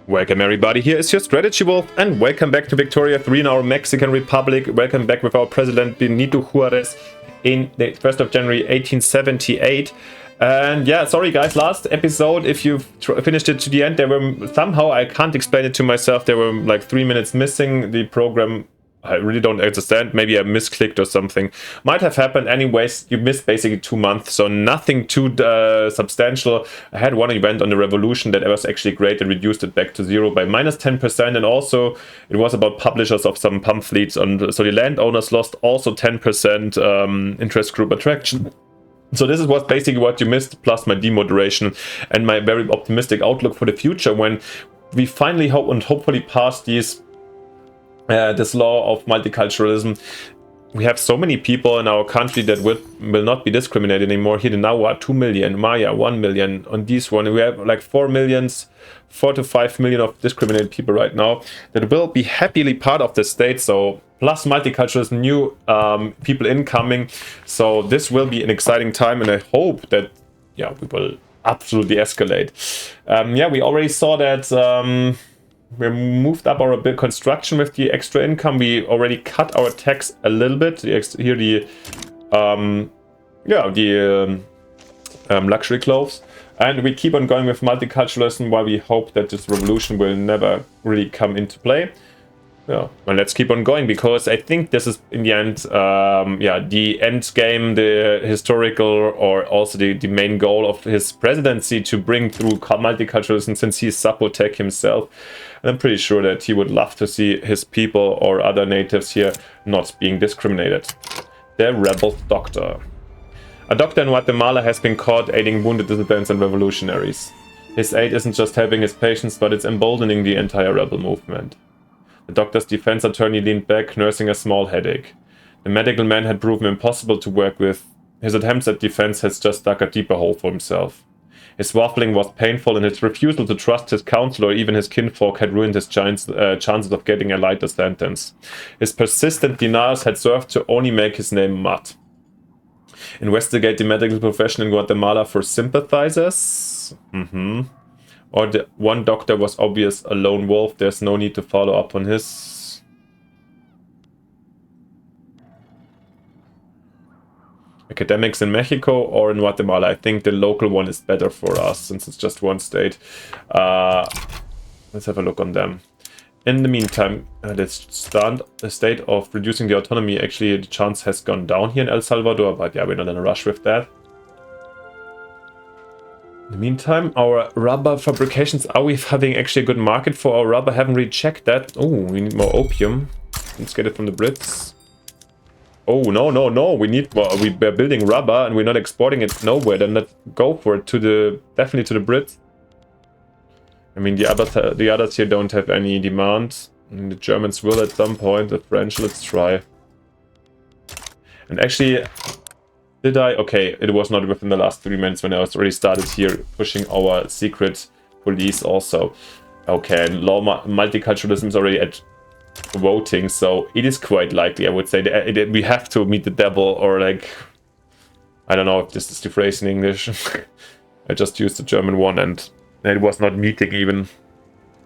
Welcome everybody, here is your Strategy Wolf and welcome back to Victoria 3 in our Mexican Republic. Welcome back with our president Benito Juarez in the 1st of January 1878. And yeah, sorry guys, last episode, if you've finished it to the end, there were somehow, I can't explain it to myself, there were like 3 minutes missing. The program, I really don't understand, maybe I misclicked or something. Might have happened. Anyways, you missed basically 2 months, so nothing too substantial. I had one event on the revolution that was actually great and reduced it back to 0 by -10%, and also it was about publishers of some pamphlets, so the landowners lost also 10% interest group attraction. So this was basically what you missed, plus my demoderation and my very optimistic outlook for the future when we finally hopefully pass this law of multiculturalism. We have so many people in our country that will not be discriminated anymore. Here in Nawa, 2 million, Maya, 1 million. On this one, we have like 4 to 5 million of discriminated people right now that will be happily part of the state. So plus multiculturalism, new people incoming. So this will be an exciting time, and I hope that we will absolutely escalate. Yeah, we already saw that. We moved up our big construction with the extra income. We already cut our tax a little bit. Here the luxury clothes, and we keep on going with multiculturalism while we hope that this revolution will never really come into play. Yeah, well, let's keep on going, because I think this is in the end, the end game, the historical, or also the main goal of his presidency, to bring through multiculturalism, since he's Zapotec himself. And I'm pretty sure that he would love to see his people or other natives here not being discriminated. The rebel doctor. A doctor in Guatemala has been caught aiding wounded dissidents and revolutionaries. His aid isn't just helping his patients, but it's emboldening the entire rebel movement. The doctor's defense attorney leaned back, nursing a small headache. The medical man had proven impossible to work with. His attempts at defense had just dug a deeper hole for himself. His waffling was painful, and his refusal to trust his counsel or even his kinfolk had ruined his chances of getting a lighter sentence. His persistent denials had served to only make his name mud. Investigate the medical profession in Guatemala for sympathizers? Or the one doctor was obvious, a lone wolf. There's no need to follow up on his. Academics in Mexico or in Guatemala. I think the local one is better for us, since it's just one state. Let's have a look on them. In the meantime, let's start the state of reducing the autonomy. Actually, the chance has gone down here in El Salvador, but yeah, we're not in a rush with that. In the meantime, our rubber fabrications, are we having actually a good market for our rubber? Haven't really checked that. Oh, we need more opium. Let's get it from the Brits. Oh, no, we need more. We're building rubber and we're not exporting it nowhere. Then let's go for it definitely to the Brits. I mean, the others here don't have any demand. The Germans will at some point. The French, let's try. And actually, did I? Okay, it was not within the last 3 minutes when I was already started here pushing our secret police also. Okay, and law multiculturalism is already at voting, so it is quite likely, I would say, that we have to meet the devil, or like, I don't know if this is the phrase in English. I just used the German one, and it was not meeting even.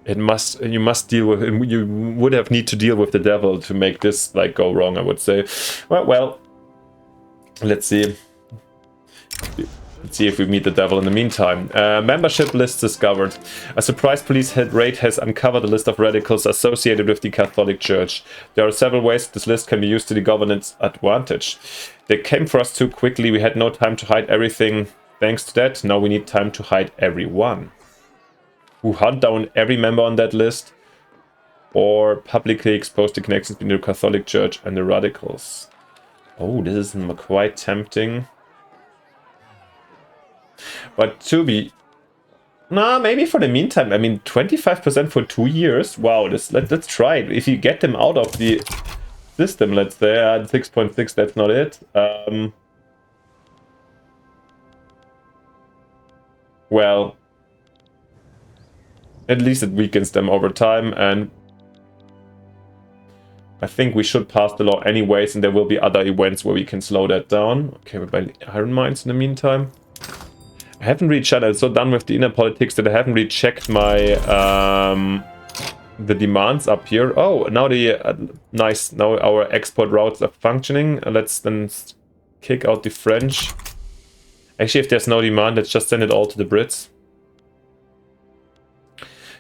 You must deal with, you would have need to deal with the devil to make this like go wrong, I would say. Well. Let's see. Let's see if we meet the devil in the meantime. Membership list discovered. A surprise police raid has uncovered a list of radicals associated with the Catholic Church. There are several ways this list can be used to the government's advantage. They came for us too quickly. We had no time to hide everything. Thanks to that, now we need time to hide everyone. Who hunt down every member on that list, or publicly expose the connections between the Catholic Church and the radicals. Oh, this is quite tempting. But to be... Nah, maybe for the meantime. I mean, 25% for 2 years. Wow, let's try it. If you get them out of the system, let's say, 6.6, that's not it. Well, at least it weakens them over time, and I think we should pass the law anyways, and there will be other events where we can slow that down. Okay, we're buying iron mines in the meantime. I haven't really checked. I'm so done with the inner politics that I haven't really checked my the demands up here. Oh, now the nice. Now our export routes are functioning. Let's then kick out the French. Actually, if there's no demand, let's just send it all to the Brits.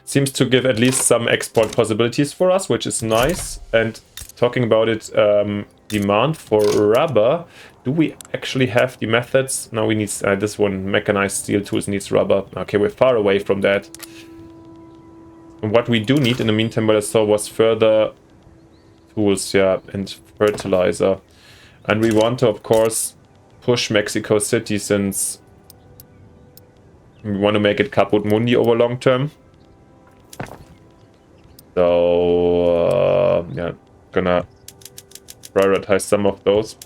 Seems to give at least some export possibilities for us, which is nice. And talking about it, demand for rubber. Do we actually have the methods? No, we need this one. Mechanized steel tools needs rubber. Okay, we're far away from that. And what we do need in the meantime, what I saw was further tools, yeah, and fertilizer. And we want to, of course, push Mexico City since we want to make it Caput Mundi over long term. So, yeah, gonna prioritize some of those.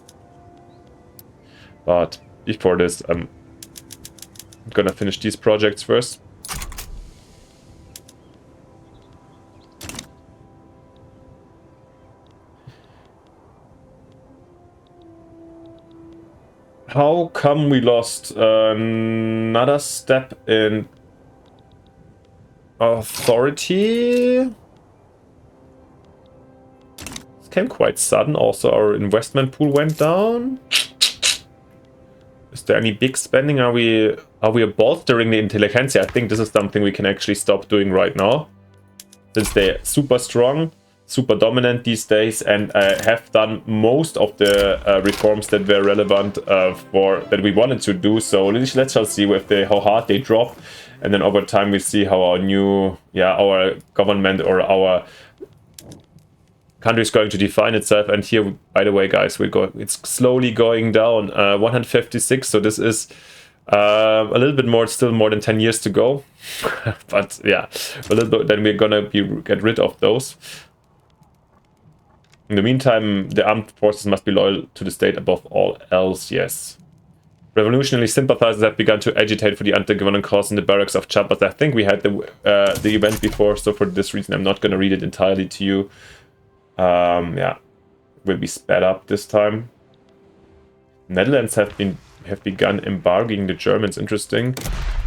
But before this, I'm gonna finish these projects first. How come we lost another step in authority? It came quite sudden. Also, our investment pool went down. Is there any big spending? Are we bolstering the intelligentsia? I think this is something we can actually stop doing right now, since they're super strong, super dominant these days, and have done most of the reforms that were relevant that we wanted to do. So let's just see how hard they drop, and then over time we see how our government or our country is going to define itself. And here, by the way, guys, it's slowly going down. 156. So this is a little bit more, still more than 10 years to go. But yeah, a little bit. Then we're gonna get rid of those. In the meantime, the armed forces must be loyal to the state above all else. Yes. Revolutionary sympathizers have begun to agitate for the anti-government cause in the barracks of Chiapas. I think we had the event before, so for this reason, I'm not going to read it entirely to you. Yeah, will be sped up this time. Netherlands have begun embargoing the Germans. Interesting.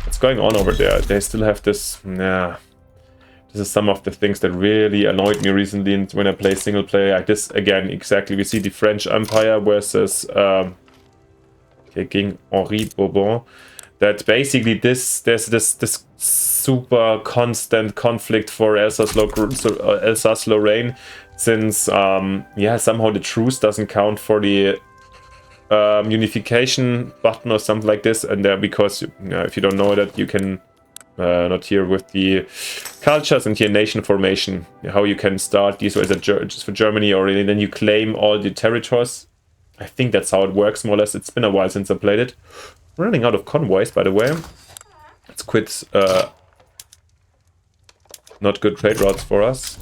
What's going on over there? They still have this. Nah, this is some of the things that really annoyed me recently when I play single player like this. Again, exactly. We see the French Empire versus King Henri Bourbon. That basically there's this super constant conflict for Alsace-Lorraine. Since somehow the truce doesn't count for the unification button or something like this, and because if you don't know that, you can not here with the cultures and here nation formation, how you can start these ways just for Germany, or then you claim all the territories. I think that's how it works more or less. It's been a while since I played it. I'm running out of convoys, by the way. Let's quit not good trade routes for us.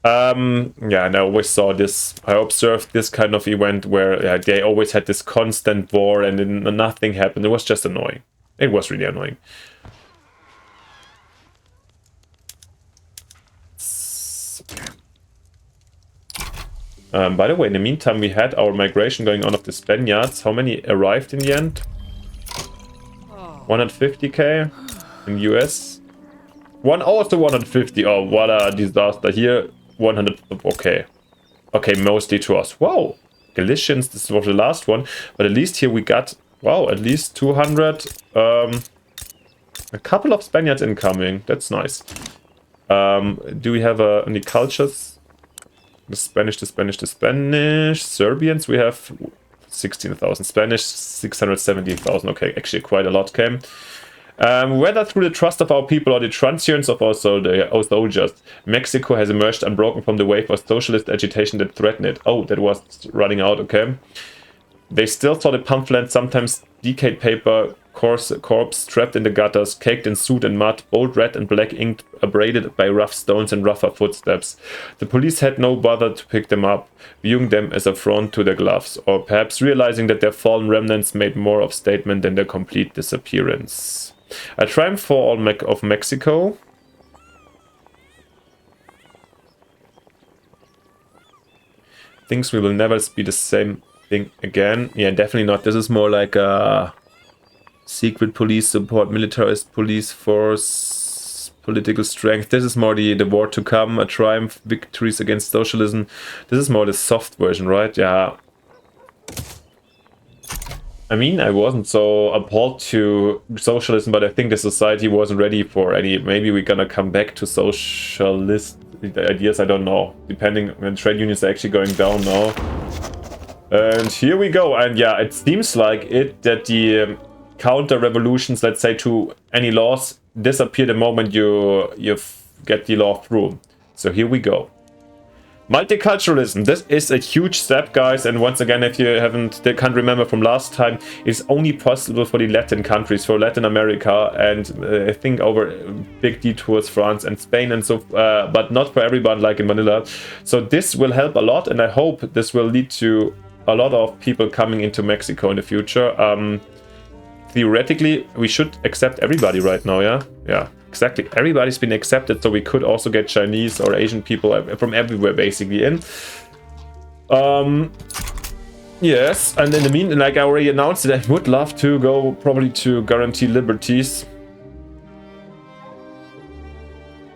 Yeah, and I always saw this, I observed this kind of event where they always had this constant war and then nothing happened. It was just annoying. It was really annoying. By the way, in the meantime, we had our migration going on of the Spaniards. How many arrived in the end? 150k in US. Also 150. Oh, what a disaster here. 100. Okay. Okay, mostly to us. Wow. Galicians, this was the last one. But at least here we got, wow, at least 200. A couple of Spaniards incoming. That's nice. Do we have any cultures? The Spanish. Serbians, we have 16,000. Spanish, 670,000. Okay, actually quite a lot came. Whether through the trust of our people or the transience of our soldiers, Mexico has emerged unbroken from the wave of socialist agitation that threatened it. Oh, that was running out, okay. They still saw the pamphlet, sometimes decayed paper, corpse trapped in the gutters, caked in soot and mud, bold red and black ink abraded by rough stones and rougher footsteps. The police had no bother to pick them up, viewing them as a affront to their gloves, or perhaps realizing that their fallen remnants made more of statement than their complete disappearance. A triumph for all of Mexico. Thinks we will never be the same thing again. Yeah, definitely not. This is more like a Secret police support, militarized police force, political strength. This is more the war to come, a triumph, victories against socialism. This is more the soft version, right? Yeah. I mean, I wasn't so appalled to socialism, but I think the society wasn't ready for any. Maybe we're gonna come back to socialist ideas, I don't know. Depending when trade unions are actually going down now. And here we go. And yeah, it seems like that the counter revolutions, let's say, to any laws disappear the moment you get the law through. So here we go. Multiculturalism, this is a huge step, guys, and once again, if you can't remember from last time, it's only possible for the Latin countries, for Latin America, and I think over big detours, France and Spain, and so, but not for everyone like in Manila. So this will help a lot, and I hope this will lead to a lot of people coming into Mexico in the future. Theoretically, we should accept everybody right now, yeah? Yeah. Exactly, everybody's been accepted, so we could also get Chinese or Asian people from everywhere basically in. Yes, and in the meantime, like I already announced, I would love to go probably to guarantee liberties.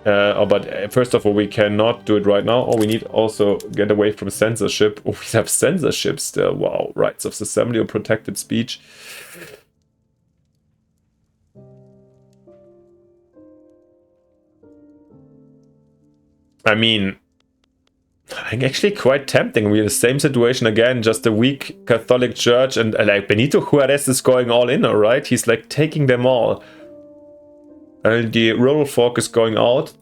But first of all, we cannot do it right now. Oh, we need also get away from censorship. Oh, we have censorship still. Wow, rights of assembly or protected speech. I mean, actually quite tempting. We're in the same situation again, just a weak Catholic Church, and like Benito Juarez is going all in, alright? He's like taking them all. And the rural folk is going out.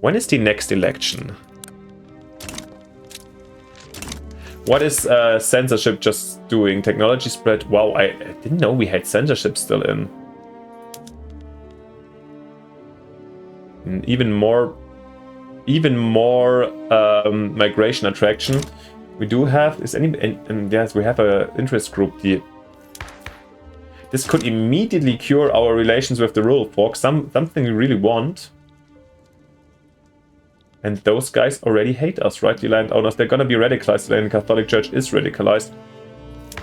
When is the next election? What is censorship just doing? Technology spread? Wow, I didn't know we had censorship still in. Even more migration attraction. We do have and yes, we have a interest group. This could immediately cure our relations with the rural folk. Something we really want. And those guys already hate us, right? The landowners, they're gonna be radicalized. The Catholic Church is radicalized.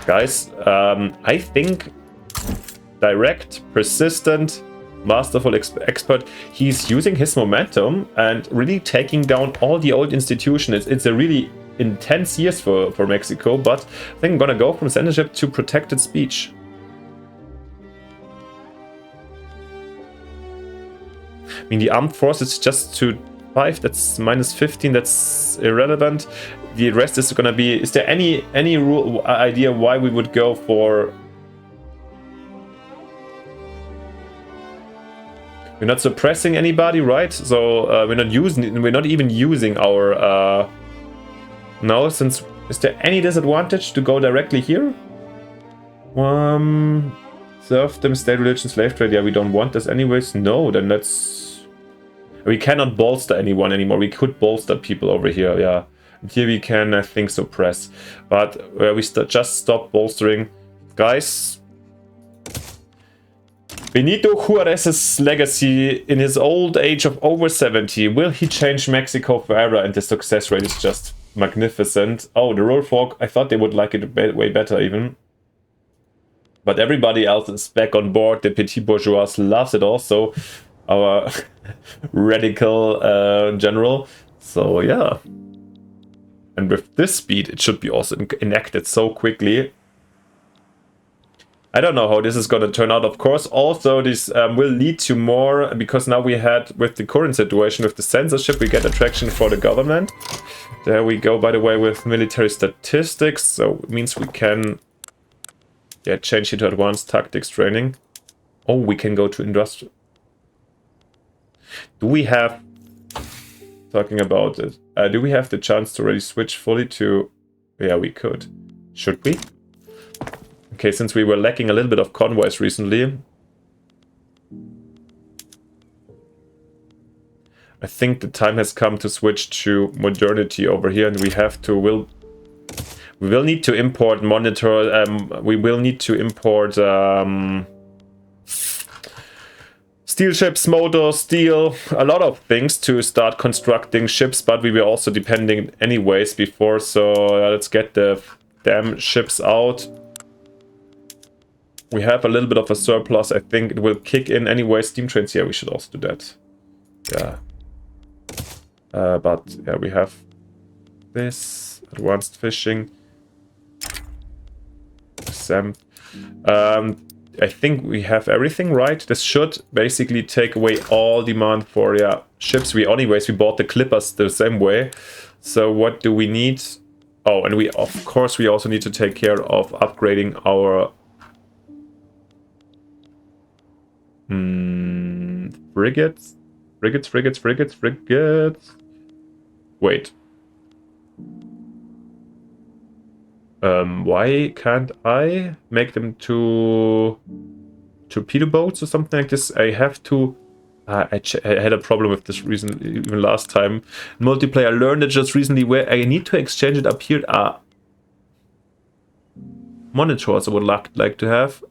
Guys, I think direct, persistent, masterful expert, he's using his momentum and really taking down all the old institutions. It's a really intense years for Mexico, but I think I'm gonna go from censorship to protected speech. I mean, the armed forces just to 5, that's minus 15, that's irrelevant. The rest is gonna be, is there any rule idea why we would go for? We're not suppressing anybody, right? So we're not even using our no, since is there any disadvantage to go directly here? Serve them, state religion, slave trade. Yeah, we don't want this anyways. No, then we cannot bolster anyone anymore. We could bolster people over here, yeah. And here we can, I think, suppress. But we just stop bolstering. Guys, Benito Juarez's legacy in his old age of over 70. Will he change Mexico forever? And the success rate is just magnificent. Oh, the rural folk, I thought they would like it way better even. But everybody else is back on board. The petit bourgeois loves it also. Our radical general. So yeah. And with this speed, it should be also enacted so quickly. I don't know how this is going to turn out, of course. Also, this will lead to more, because now we had, with the current situation, with the censorship, we get attraction for the government. There we go, by the way, with military statistics. So it means we can change it to advanced tactics training. Oh, we can go to industrial. Do we have, talking about it, do we have the chance to already switch fully to, yeah, we could. Should we? Okay, since we were lacking a little bit of convoys recently, I think the time has come to switch to modernity over here, and we will need to import we will need to import steel ships, motors, steel, a lot of things to start constructing ships, but we were also depending anyways before, so let's get the damn ships out. We have a little bit of a surplus. I think it will kick in anyway. Steam trains, yeah, we should also do that. Yeah. But yeah, we have this advanced fishing. Sam. I think we have everything right. This should basically take away all demand for ships. We bought the Clippers the same way. So what do we need? Oh, and we of course we also need to take care of upgrading our frigates. Wait. Why can't I make them to torpedo boats or something like this? I have to. I had a problem with this even last time. Multiplayer, I learned it just recently where I need to exchange it up here. Monitors I would like to have.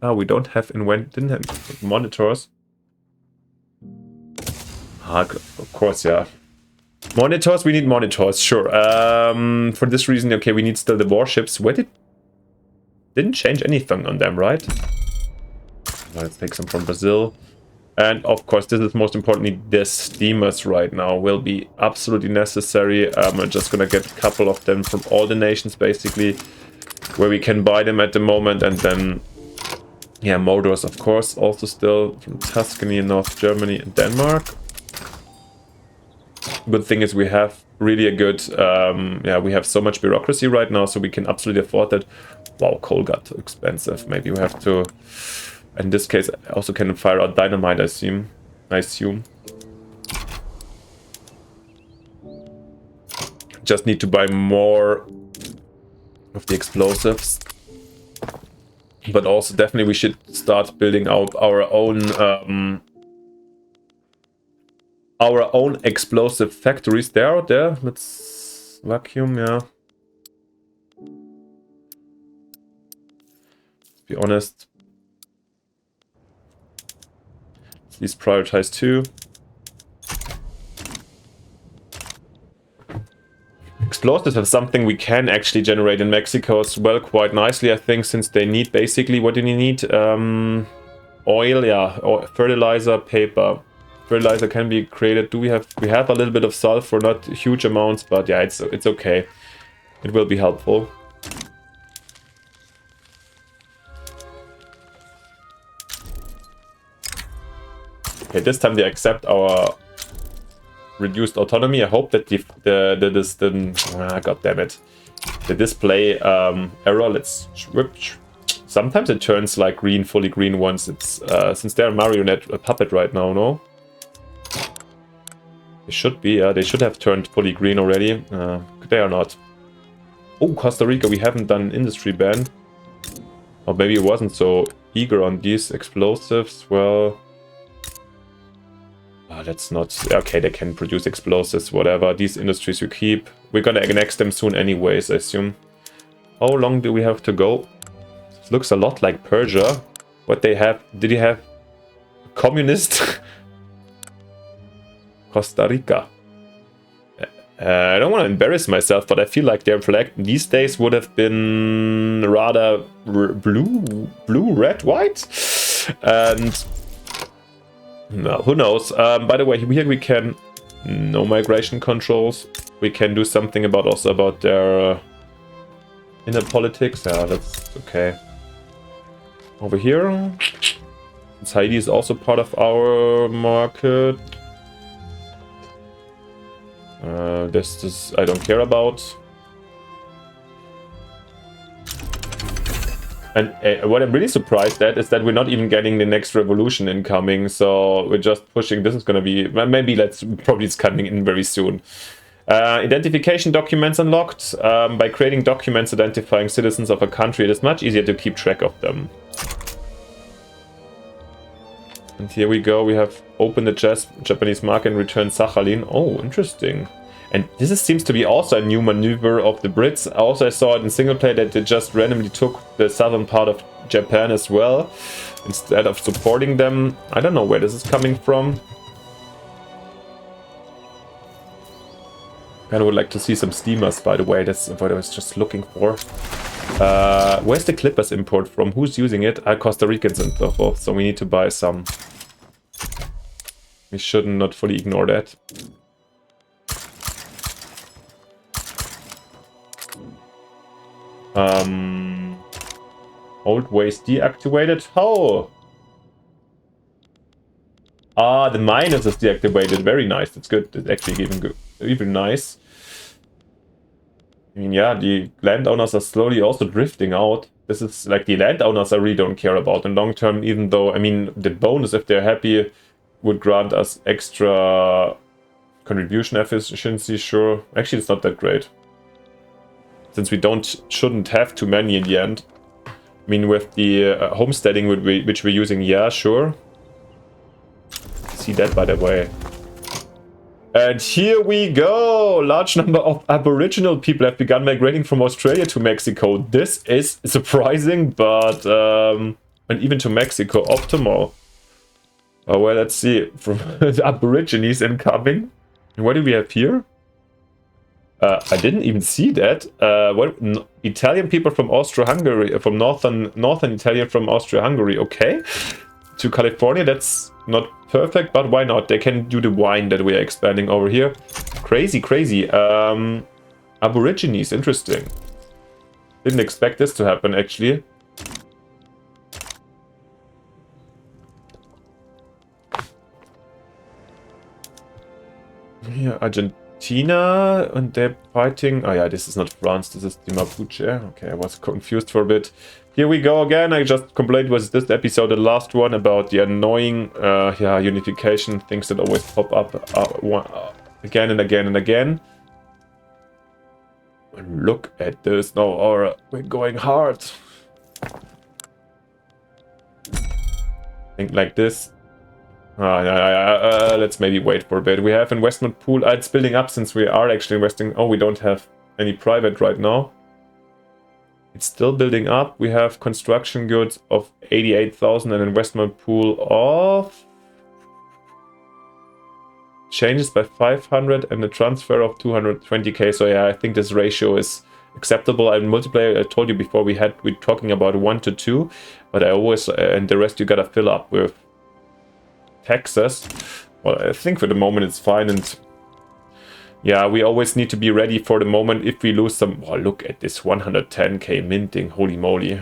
We don't have didn't have monitors. Of course, yeah. Monitors, we need monitors, sure. For this reason, okay, we need still the warships. Didn't change anything on them, right? Let's take some from Brazil. And of course, this is most importantly, the steamers right now will be absolutely necessary. I'm just gonna get a couple of them from all the nations, basically, where we can buy them at the moment. And then, yeah, motors, of course, also still from Tuscany, North Germany, and Denmark. Good thing is we have really a good, we have so much bureaucracy right now, so we can absolutely afford that. Wow, coal got too expensive. Maybe we have to, in this case, I also can fire out dynamite, I assume. Just need to buy more of the explosives. But also definitely we should start building out our own explosive factories. They're out there. Let's vacuum, yeah. Let's be honest. Let's prioritize too. Explosives are something we can actually generate in Mexico as well quite nicely, I think, since they need basically, what do you need? Oil, yeah, or fertilizer, paper. Fertilizer can be created. We have a little bit of sulfur, not huge amounts, but yeah, it's okay. It will be helpful. Okay, this time they accept our reduced autonomy. I hope that god damn it, the display error. Let's switch. Sometimes it turns like green, fully green once it's since they're a marionette, a puppet right now. No. They should be, they should have turned fully green already. They are not. Oh, Costa Rica, we haven't done an industry ban. Or maybe it wasn't so eager on these explosives. Well, let's not. Okay, they can produce explosives, whatever. These industries we keep. We're gonna annex them soon anyways, I assume. How long do we have to go? This looks a lot like Persia. What they have, did he have communist? Costa Rica. I don't want to embarrass myself, but I feel like their flag these days would have been rather blue, red, white, and no, who knows. By the way, here we can no migration controls. We can do something about their inner politics. Yeah, that's okay. Over here, Haiti is also part of our market. This I don't care about. And what I'm really surprised at is that we're not even getting the next revolution incoming. So we're just pushing. This is going to be maybe probably it's coming in very soon. Identification documents unlocked. By creating documents identifying citizens of a country, it is much easier to keep track of them. And here we go. We have opened the Japanese market and returned Sakhalin. Oh, interesting. And this seems to be also a new maneuver of the Brits. Also, I saw it in single player that they just randomly took the southern part of Japan as well, instead of supporting them. I don't know where this is coming from. I would like to see some steamers, by the way. That's what I was just looking for. Where's the Clippers import from? Who's using it? Costa Ricans and so forth. So we need to buy some. We should not fully ignore that. Old ways deactivated. Oh! Ah, the minus is deactivated. Very nice. That's good. It's actually even good. Even nice. I mean, yeah, the landowners are slowly also drifting out. This is like the landowners I really don't care about in long term, even though, I mean, the bonus, if they're happy, would grant us extra contribution efficiency, sure. Actually, it's not that great. Since we shouldn't have too many in the end. I mean, with the homesteading which we're using, yeah, sure. See that, by the way. And here we go! Large number of Aboriginal people have begun migrating from Australia to Mexico. This is surprising, but... and even to Mexico, optimal. Oh, well, let's see. From the Aborigines incoming. What do we have here? I didn't even see that. Italian people from Austria-Hungary, from northern Italian from Austria-Hungary. Okay. To California, that's not perfect, but why not? They can do the wine that we are expanding over here. Crazy, crazy. Aborigines, interesting. Didn't expect this to happen, actually. Yeah, Argentina, and they're fighting. Oh yeah, this is not France, this is the Mapuche. Okay, I was confused for a bit. Here we go again. I just complained was this episode, the last one, about the annoying unification things that always pop up again and again and again. Look at this. No, or we're going hard. Think like this. Let's maybe wait for a bit. We have investment pool. It's building up since we are actually investing. Oh, we don't have any private right now. It's still building up. We have construction goods of 88,000 and investment pool of... changes by 500 and a transfer of 220k. So yeah, I think this ratio is acceptable. In multiplayer, I told you before, we're talking about 1 to 2. But I always... and the rest you gotta fill up with taxes. Well, I think for the moment it's fine, and yeah, we always need to be ready for the moment if we lose some. Oh, look at this 110k minting, holy moly.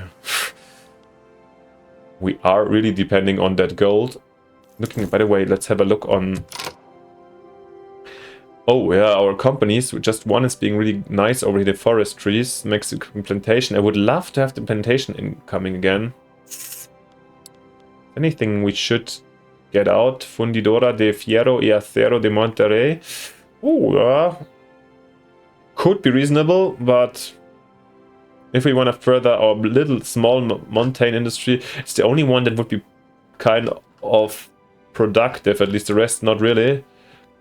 We are really depending on that gold. Looking, by the way, let's have a look on... Oh yeah, our companies, just one is being really nice over here, the forestries, Mexican plantation. I would love to have the plantation incoming again. Anything we should get out? Fundidora de Fierro y Acero de Monterrey. Oh, could be reasonable, but if we want to further our little small mountain industry, it's the only one that would be kind of productive, at least the rest not really.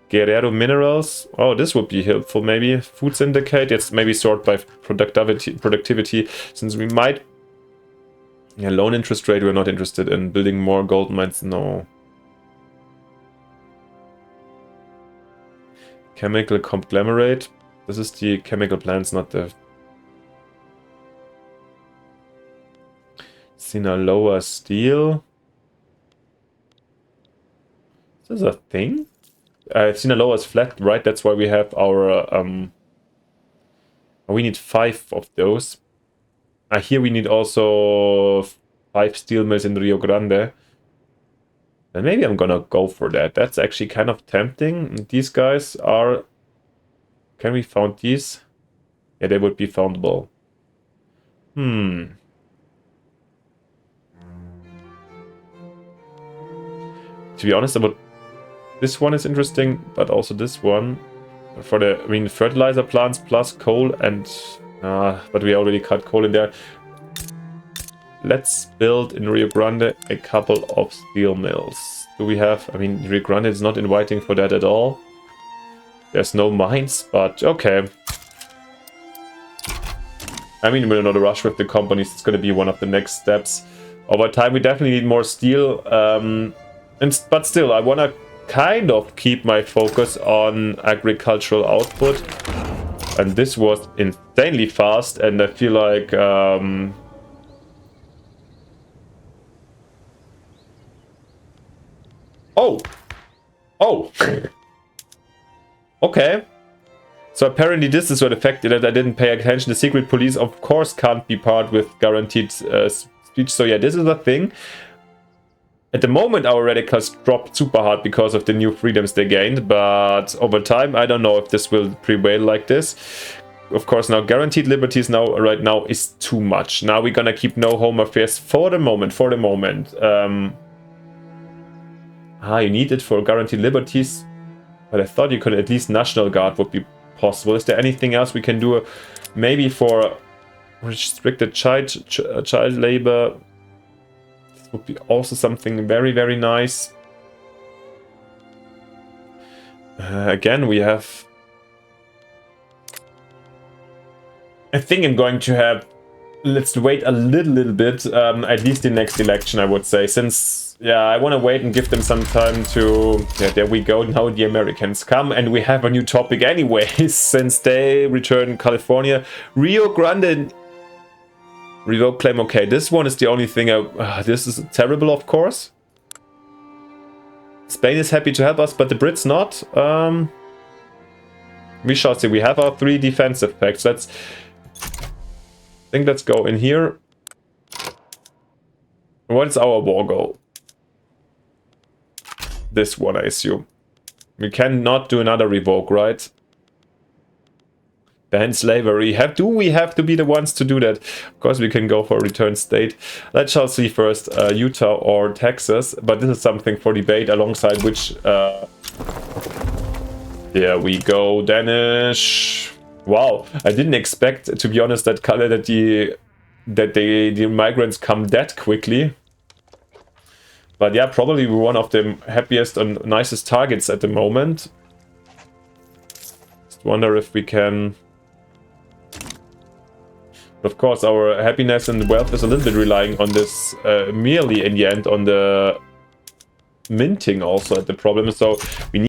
Guerrero Minerals. Oh, this would be helpful maybe. Food Syndicate. It's maybe sort by productivity, since we might... Yeah, loan interest rate, we're not interested in. Building more gold mines, no. Chemical conglomerate. This is the chemical plants, not the... Sinaloa steel. Is this a thing? Sinaloa is flat, right? That's why we have our... we need 5 of those. Here we need also 5 steel mills in Rio Grande. And maybe I'm gonna go for that. That's actually kind of tempting. These guys are... Can we found these? Yeah, they would be foundable. To be honest, this one is interesting, but also this one. For the, I mean, fertilizer plants plus coal and... but we already cut coal in there. Let's build in Rio Grande a couple of steel mills. Do we have... I mean, Rio Grande is not inviting for that at all. There's no mines, but okay. I mean, we're not a rush with the companies. It's going to be one of the next steps. Over time, we definitely need more steel. But still, I want to kind of keep my focus on agricultural output. And this was insanely fast, and I feel like... Oh! Oh! Okay. So apparently this is what affected it. I didn't pay attention. The secret police, of course, can't be part with guaranteed speech. So yeah, this is a thing. At the moment, our radicals dropped super hard because of the new freedoms they gained. But over time, I don't know if this will prevail like this. Of course, now guaranteed liberties now right now is too much. Now we're gonna keep no home affairs for the moment. You need it for guaranteed liberties. But I thought you could at least National Guard would be possible. Is there anything else we can do? Maybe for restricted child labor. This would be also something very, very nice. Again, we have... I think I'm going to have... Let's wait a little bit. At least the next election, I would say. Since... Yeah, I want to wait and give them some time to... Yeah, there we go. Now the Americans come. And we have a new topic anyways, since they returned California. Rio Grande... Revoke claim. Okay, this one is the only thing this is terrible, of course. Spain is happy to help us, but the Brits not. We shall see. We have our 3 defensive packs. I think let's go in here. What is our war goal? This one, I assume. We cannot do another revoke, right? Ban slavery. Do we have to be the ones to do that? Of course, we can go for a return state. Let's shall see first, Utah or Texas. But this is something for debate, alongside which... There we go, Danish. Wow, I didn't expect, to be honest, that the migrants come that quickly. But yeah, probably we're one of the happiest and nicest targets at the moment. Just wonder if we can... Of course, our happiness and wealth is a little bit relying on this, merely in the end, on the minting also at the problem. So we need